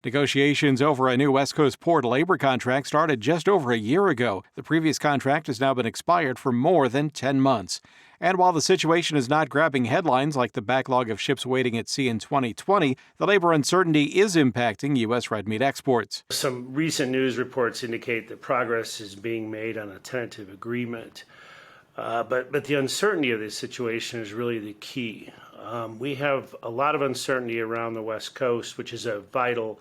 Negotiations over a new West Coast port labor contract started just over a year ago. The previous contract has now been expired for more than 10 months. And while the situation is not grabbing headlines like the backlog of ships waiting at sea in 2020, the labor uncertainty is impacting U.S. red meat exports. Some recent news reports indicate that progress is being made on a tentative agreement. But the uncertainty of this situation is really the key. We have a lot of uncertainty around the West Coast, which is a vital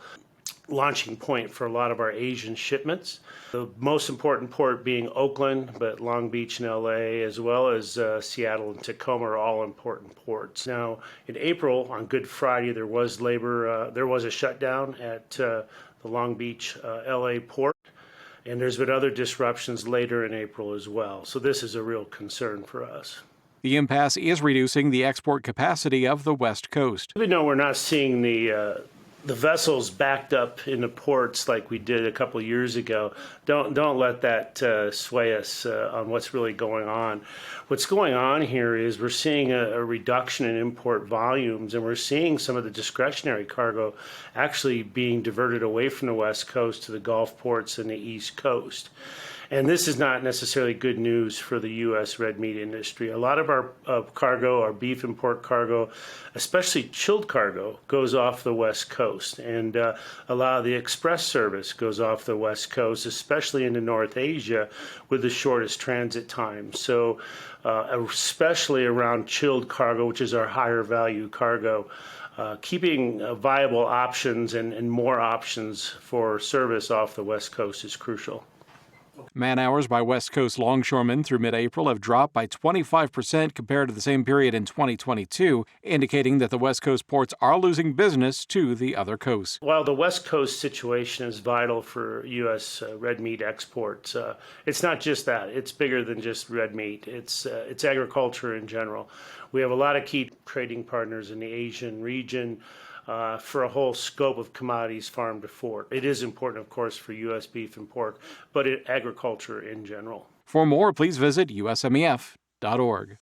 launching point for a lot of our Asian shipments. The most important port being Oakland, but Long Beach and LA, as well as Seattle and Tacoma are all important ports. Now, in April, on Good Friday, there was a shutdown at the Long Beach, LA port. And there's been other disruptions later in April as well. So this is a real concern for us. The impasse is reducing the export capacity of the West Coast. Even though we're not seeing the vessels backed up in the ports like we did a couple of years ago, don't let that sway us on what's really going on. What's going on here is we're seeing a reduction in import volumes, and we're seeing some of the discretionary cargo actually being diverted away from the West Coast to the Gulf ports and the East Coast. And this is not necessarily good news for the U.S. red meat industry. A lot of our cargo, our beef and pork cargo, especially chilled cargo, goes off the West Coast. And a lot of the express service goes off the West Coast, especially into North Asia with the shortest transit time. So especially around chilled cargo, which is our higher value cargo, keeping viable options and more options for service off the West Coast is crucial. Man hours by West Coast longshoremen through mid-April have dropped by 25% compared to the same period in 2022, indicating that the West Coast ports are losing business to the other coasts. While the West Coast situation is vital for U.S. Red meat exports, it's not just that. It's bigger than just red meat. It's agriculture in general. We have a lot of key trading partners in the Asian region, for a whole scope of commodities farm to fork. It is important, of course, for U.S. beef and pork, but agriculture in general. For more, please visit usmef.org.